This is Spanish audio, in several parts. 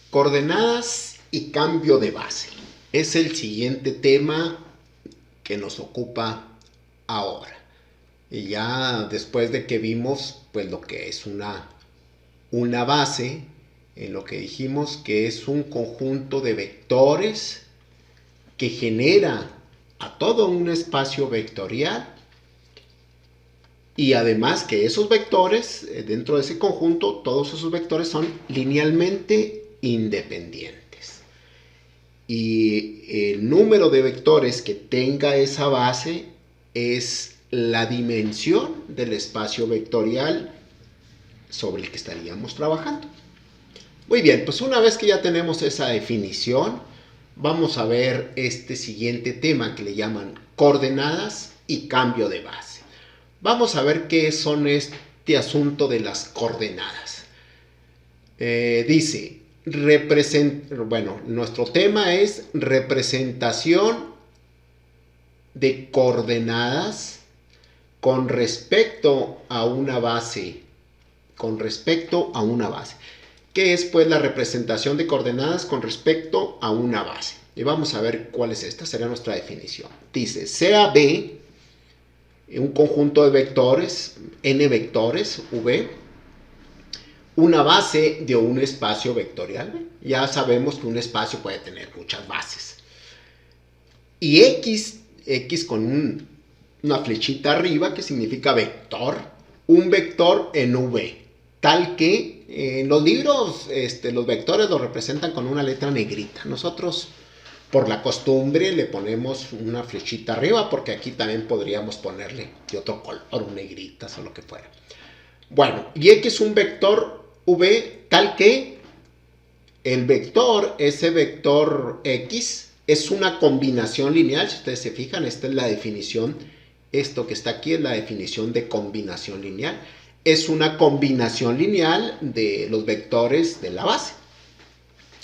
Coordenadas y cambio de base. Es el siguiente tema que nos ocupa ahora. Y ya después de que vimos pues lo que es una base, en lo que dijimos que es un conjunto de vectores que genera a todo un espacio vectorial, y además que esos vectores, dentro de ese conjunto, todos esos vectores son linealmente independientes. Y el número de vectores que tenga esa base es la dimensión del espacio vectorial sobre el que estaríamos trabajando. Muy bien, pues una vez que ya tenemos esa definición, vamos a ver este siguiente tema que le llaman coordenadas y cambio de base. Vamos a ver qué son este asunto de las coordenadas. Dice, nuestro tema es representación de coordenadas con respecto a una base. ¿Qué es pues la representación de coordenadas con respecto a una base? Y vamos a ver cuál es esta, será nuestra definición. Dice, sea B un conjunto de vectores, n vectores, V, una base de un espacio vectorial. Ya sabemos que un espacio puede tener muchas bases. Y X con una flechita arriba que significa vector, un vector en V, tal que en los libros los vectores los representan con una letra negrita. Nosotros por la costumbre le ponemos una flechita arriba, porque aquí también podríamos ponerle de otro color, un negritas o lo que fuera. Bueno, y X es un vector V tal que el vector, ese vector X, es una combinación lineal. Si ustedes se fijan, esta es la definición, esto que está aquí es la definición de combinación lineal. Es una combinación lineal de los vectores de la base.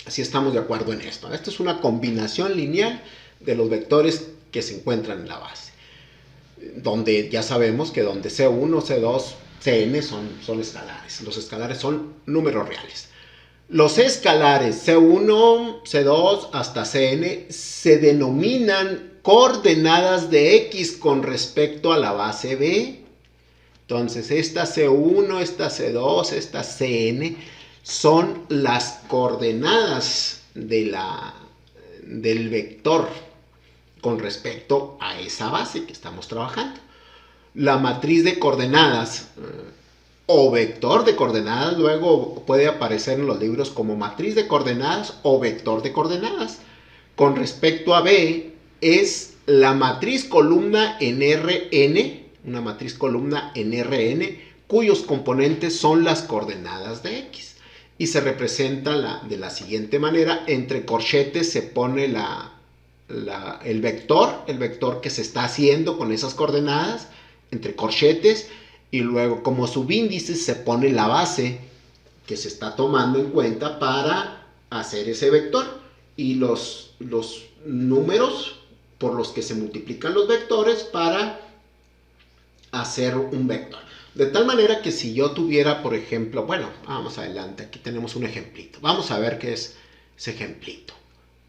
Así estamos de acuerdo en esto. Esto es una combinación lineal de los vectores que se encuentran en la base. Donde ya sabemos que donde C1, C2, Cn son escalares. Los escalares son números reales. Los escalares C1, C2 hasta Cn se denominan coordenadas de X con respecto a la base B. Entonces esta C1, esta C2, esta Cn son las coordenadas del vector con respecto a esa base que estamos trabajando. La matriz de coordenadas o vector de coordenadas luego puede aparecer en los libros como matriz de coordenadas o vector de coordenadas. Con respecto a B es la matriz columna en Rn, una matriz columna en Rn, cuyos componentes son las coordenadas de X. Y se representa de la siguiente manera. Entre corchetes se pone el vector que se está haciendo con esas coordenadas, entre corchetes, y luego como subíndice se pone la base que se está tomando en cuenta para hacer ese vector, y los números por los que se multiplican los vectores para hacer un vector. De tal manera que si yo tuviera, por ejemplo, bueno, vamos adelante, aquí tenemos un ejemplito. Vamos a ver qué es ese ejemplito.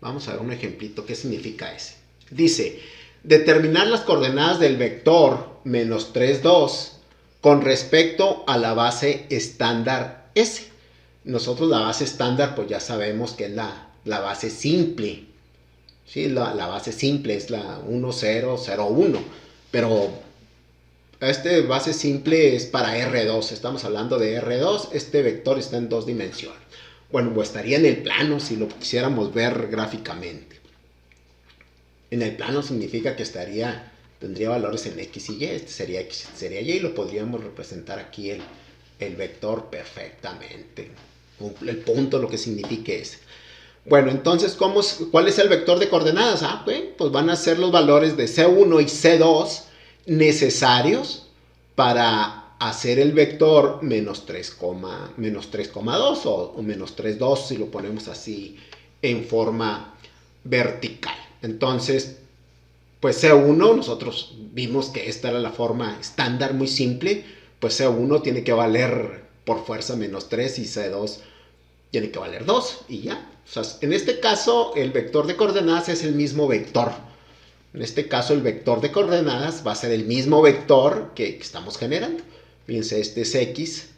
Vamos a ver un ejemplito, ¿qué significa ese? Dice, determinar las coordenadas del vector menos 3, 2 con respecto a la base estándar S. Nosotros la base estándar, pues ya sabemos que es la base simple. ¿Sí? La base simple es la 1, 0, 0, 1. Pero este base simple es para R2, estamos hablando de R2, este vector está en 2 dimensiones. Bueno, pues estaría en el plano si lo quisiéramos ver gráficamente. En el plano significa que tendría valores en X y Y, este sería X, este sería Y, y lo podríamos representar aquí el vector perfectamente. El punto, lo que signifique ese. Bueno, entonces, ¿cuál es el vector de coordenadas? Pues van a ser los valores de C1 y C2 necesarios para hacer el vector menos 3,2 o menos 3,2 si lo ponemos así en forma vertical. Entonces, pues C1, nosotros vimos que esta era la forma estándar muy simple, pues C1 tiene que valer por fuerza menos 3 y C2 tiene que valer 2 y ya. O sea, en este caso, el vector de coordenadas es el mismo vector. En este caso, el vector de coordenadas va a ser el mismo vector que estamos generando. Fíjense, este es X.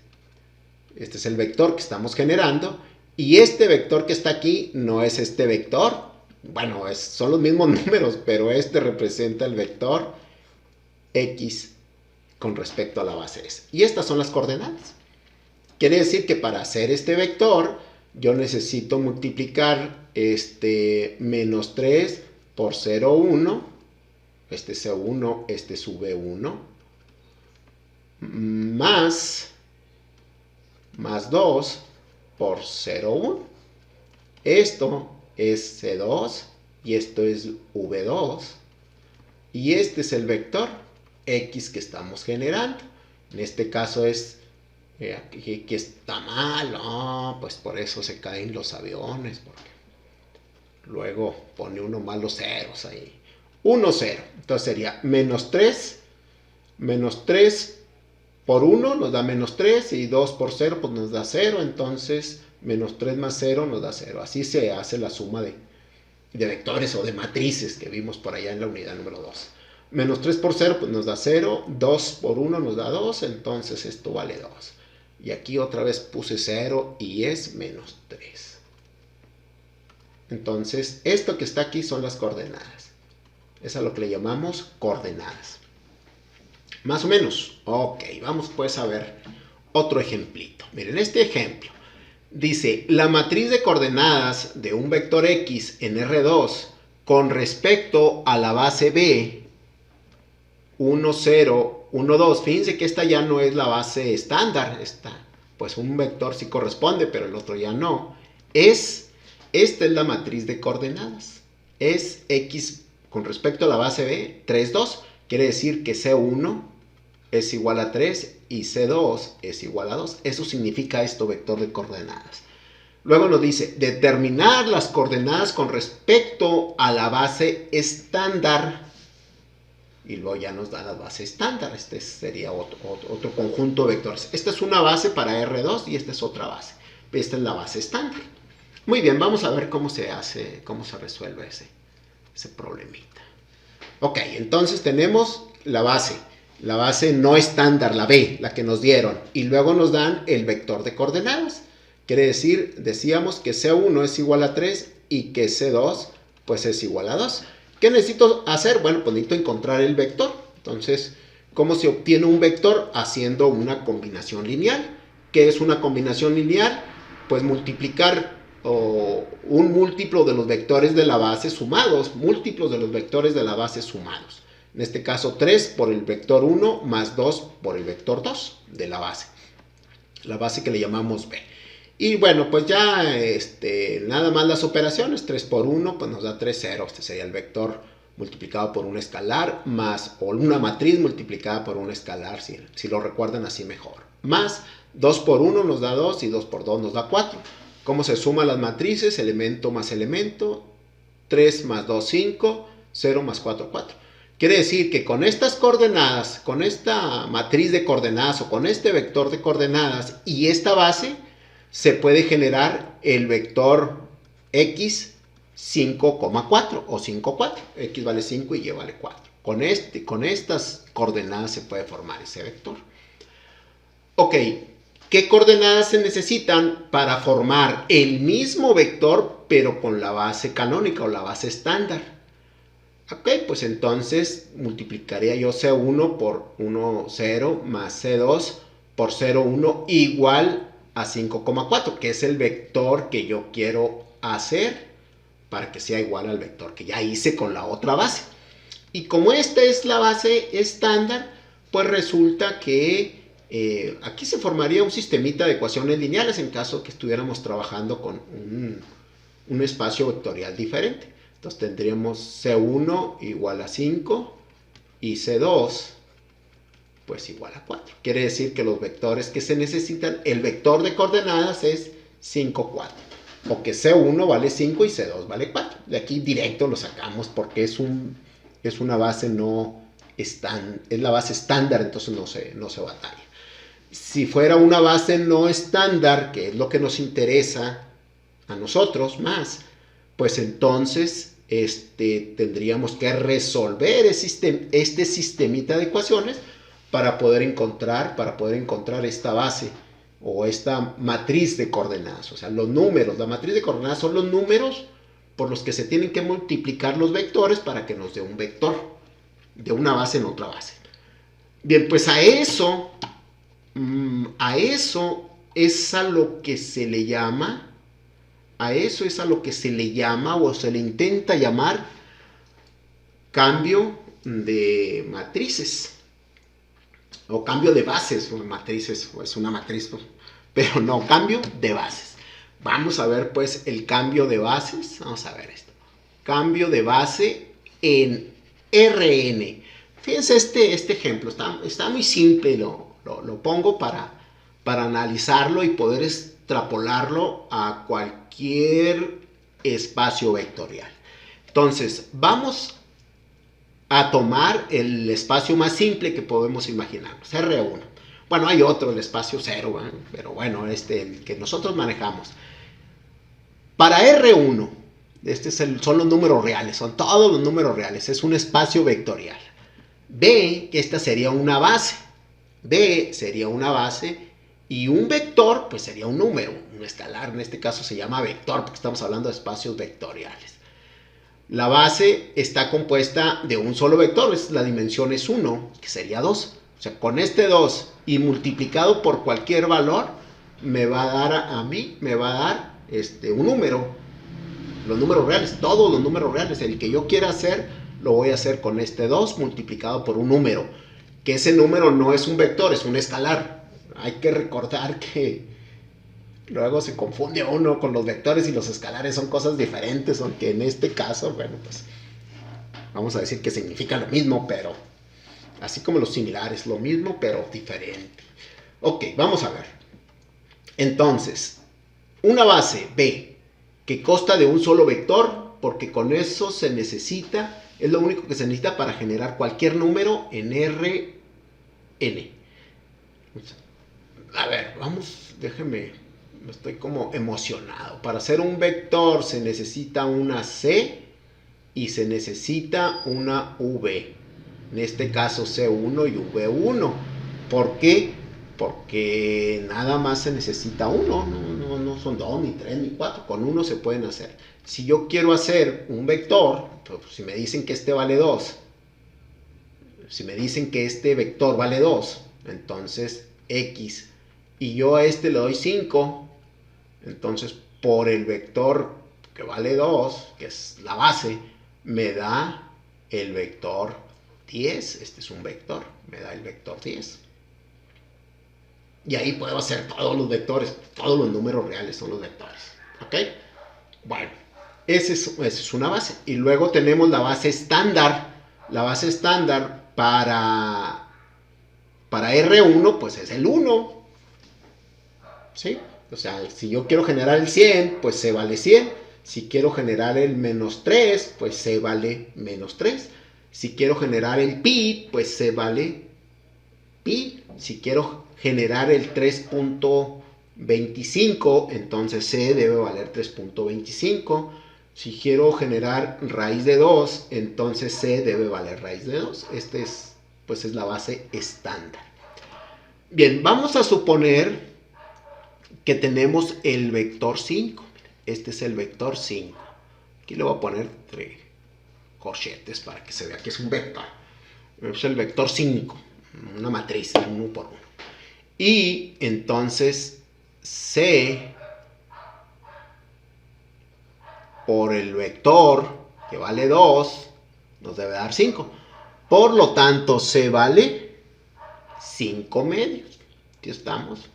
Este es el vector que estamos generando. Y este vector que está aquí no es este vector. Bueno, son los mismos números, pero este representa el vector X con respecto a la base S. Y estas son las coordenadas. Quiere decir que para hacer este vector, yo necesito multiplicar menos 3 por 0, 1. Este es C1, este es V1. Más 2 por 0, 1. Esto es C2 y esto es V2. Y este es el vector X que estamos generando. En este caso es aquí está mal, no, pues por eso se caen los aviones, porque luego pone uno malos ceros ahí. 1, 0. Entonces sería menos 3 por 1 nos da menos 3 y 2 por 0 pues nos da 0. Entonces menos 3 más 0 nos da 0. Así se hace la suma de vectores o de matrices que vimos por allá en la unidad número 2. Menos 3 por 0 pues nos da 0. 2 por 1 nos da 2. Entonces esto vale 2. Y aquí otra vez puse 0 y es menos 3. Entonces, esto que está aquí son las coordenadas. Es a lo que le llamamos coordenadas. Más o menos. Ok, vamos pues a ver otro ejemplito. Miren, este ejemplo dice, la matriz de coordenadas de un vector X en R2 con respecto a la base B, 1, 0, 1, 2. Fíjense que esta ya no es la base estándar. Pues un vector sí corresponde, pero el otro ya no. Esta es la matriz de coordenadas. Es X con respecto a la base B, 3, 2. Quiere decir que C1 es igual a 3 y C2 es igual a 2. Eso significa esto, vector de coordenadas. Luego nos dice, determinar las coordenadas con respecto a la base estándar. Y luego ya nos da la base estándar. Este sería otro conjunto de vectores. Esta es una base para R2 y esta es otra base. Esta es la base estándar. Muy bien, vamos a ver cómo se resuelve ese problemita. Ok, entonces tenemos la base no estándar, la B, la que nos dieron. Y luego nos dan el vector de coordenadas. Quiere decir, decíamos que C1 es igual a 3 y que C2 pues es igual a 2. ¿Qué necesito hacer? Bueno, pues necesito encontrar el vector. Entonces, ¿cómo se obtiene un vector? Haciendo una combinación lineal. ¿Qué es una combinación lineal? Pues multiplicar un múltiplo de los vectores de la base sumados. Múltiplos de los vectores de la base sumados. En este caso, 3 por el vector 1 más 2 por el vector 2 de la base. La base que le llamamos B. Y bueno, pues ya nada más las operaciones. 3 por 1 pues nos da 3, 0. Este sería el vector multiplicado por un escalar más, o una matriz multiplicada por un escalar, si lo recuerdan así mejor. Más 2 por 1 nos da 2 y 2 por 2 nos da 4. ¿Cómo se suman las matrices? Elemento más elemento. 3 más 2, 5. 0 más 4, 4. Quiere decir que con estas coordenadas, con esta matriz de coordenadas o con este vector de coordenadas y esta base, se puede generar el vector X 5,4 o 5,4. X vale 5 y Y vale 4. Con estas coordenadas se puede formar ese vector. Ok, ¿qué coordenadas se necesitan para formar el mismo vector pero con la base canónica o la base estándar? Ok, pues entonces multiplicaría yo C1 por 1, 0 más C2 por 0, 1 igual a 5,4, que es el vector que yo quiero hacer para que sea igual al vector que ya hice con la otra base. Y como esta es la base estándar, pues resulta que aquí se formaría un sistemita de ecuaciones lineales en caso que estuviéramos trabajando con un espacio vectorial diferente. Entonces tendríamos C1 igual a 5 y C2 pues igual a 4. Quiere decir que los vectores que se necesitan, el vector de coordenadas es 5, 4. O que C1 vale 5 y C2 vale 4. De aquí directo lo sacamos porque es una base es la base estándar, entonces no se batalla. Si fuera una base no estándar, que es lo que nos interesa a nosotros más, pues entonces tendríamos que resolver este sistemita de ecuaciones para poder encontrar esta base o esta matriz de coordenadas. O sea, los números, la matriz de coordenadas son los números por los que se tienen que multiplicar los vectores para que nos dé un vector de una base en otra base. Bien, pues a eso es a lo que se le llama, o se le intenta llamar cambio de matrices, o cambio de bases, o matrices, o es una matriz, pero no, cambio de bases. Vamos a ver pues el cambio de bases, vamos a ver esto, cambio de base en Rn. Fíjense este ejemplo, está muy simple, lo pongo para analizarlo y poder extrapolarlo a cualquier espacio vectorial. Entonces, vamos a tomar el espacio más simple que podemos imaginarnos, R1. Bueno, hay otro, el espacio 0, ¿eh? Pero bueno, el que nosotros manejamos. Para R1, son los números reales, son todos los números reales, es un espacio vectorial. B, que esta sería una base. B sería una base y un vector, pues sería un número, un escalar, en este caso se llama vector porque estamos hablando de espacios vectoriales. La base está compuesta de un solo vector, la dimensión es 1, que sería 2. O sea, con este 2 y multiplicado por cualquier valor, me va a dar un número. Los números reales, todos los números reales, el que yo quiera hacer, lo voy a hacer con este 2 multiplicado por un número. Que ese número no es un vector, es un escalar. Hay que recordar que luego se confunde uno con los vectores y los escalares son cosas diferentes, aunque en este caso, bueno, pues vamos a decir que significa lo mismo, pero así como los similares, lo mismo pero diferente. Ok, vamos a ver. Entonces, una base B que consta de un solo vector, porque con eso se necesita, es lo único que se necesita para generar cualquier número en Rn. A ver, vamos, déjenme, estoy como emocionado. Para hacer un vector se necesita una C y se necesita una V. En este caso C1 y V1. ¿Por qué? Porque nada más se necesita uno, no son 2, ni 3, ni 4, con uno se pueden hacer. Si yo quiero hacer un vector, pues si me dicen que este vale 2, si me dicen que este vector vale 2, entonces X, y yo a este le doy 5, entonces por el vector que vale 2, que es la base, me da el vector 10, este es un vector, me da el vector 10. Y ahí puedo hacer todos los vectores, todos los números reales son los vectores. ¿Ok? Bueno, esa es una base. Y luego tenemos la base estándar. La base estándar para R1, pues es el 1. ¿Sí? O sea, si yo quiero generar el 100, pues C vale 100. Si quiero generar el menos 3, pues C vale menos 3. Si quiero generar el pi, pues C vale pi. Si quiero generar el 3.25, entonces C debe valer 3.25. Si quiero generar raíz de 2, entonces C debe valer raíz de 2. Es la base estándar. Bien, vamos a suponer que tenemos el vector 5. Este es el vector 5. Aquí le voy a poner 3 corchetes para que se vea que es un vector. Es el vector 5, una matriz, 1 por 1. Y entonces C por el vector que vale 2 nos debe dar 5. Por lo tanto, C vale 5 medios. Aquí estamos.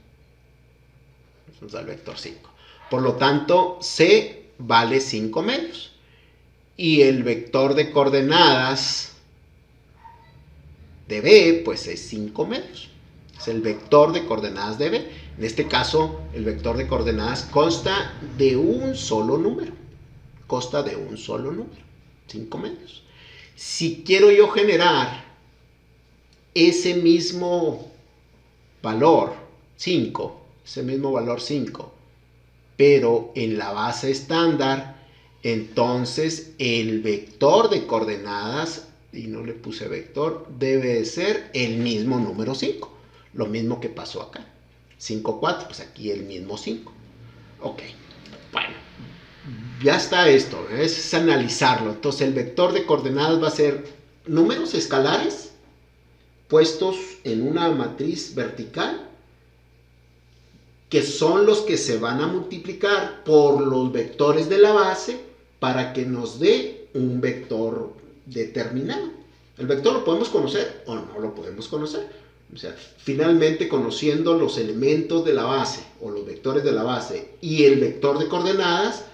Nos da el vector 5. Por lo tanto, C vale 5 medios. Y el vector de coordenadas de B, pues es 5 medios. Es el vector de coordenadas de B. En este caso, el vector de coordenadas consta de un solo número. 5 medios. Si quiero yo generar ese mismo valor 5, ese mismo valor 5, pero en la base estándar, entonces el vector de coordenadas, y no le puse vector, debe de ser el mismo número 5, lo mismo que pasó acá. 5, 4, pues aquí el mismo 5. Ok, bueno, ya está esto, es analizarlo. Entonces el vector de coordenadas va a ser números escalares puestos en una matriz vertical, que son los que se van a multiplicar por los vectores de la base para que nos dé un vector determinado. El vector lo podemos conocer o no lo podemos conocer. O sea, finalmente, conociendo los elementos de la base o los vectores de la base y el vector de coordenadas,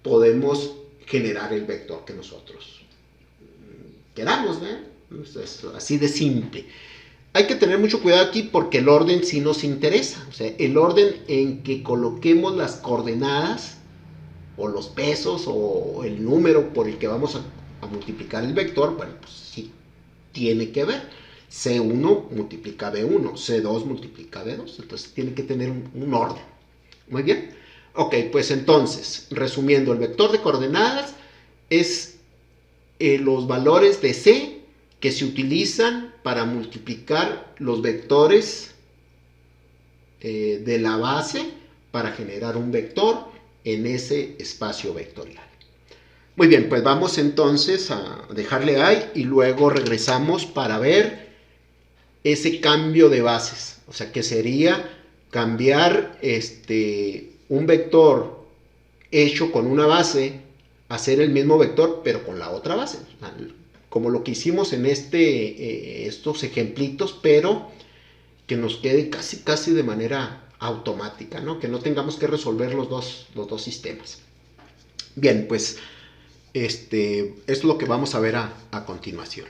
podemos generar el vector que nosotros queramos, ¿no? Es así de simple. Hay que tener mucho cuidado aquí porque el orden sí nos interesa. O sea, el orden en que coloquemos las coordenadas o los pesos o el número por el que vamos a multiplicar el vector, bueno, pues sí tiene que ver. C1 multiplica B1, C2 multiplica B2, entonces tiene que tener un orden. Muy bien. Ok, pues entonces, resumiendo, el vector de coordenadas es los valores de C que se utilizan para multiplicar los vectores de la base para generar un vector en ese espacio vectorial. Muy bien, pues vamos entonces a dejarle ahí y luego regresamos para ver ese cambio de bases. O sea, que sería cambiar un vector hecho con una base, hacer el mismo vector pero con la otra base. Como lo que hicimos en estos ejemplitos, pero que nos quede casi de manera automática, ¿no? Que no tengamos que resolver los dos sistemas. Bien, pues es lo que vamos a ver a continuación.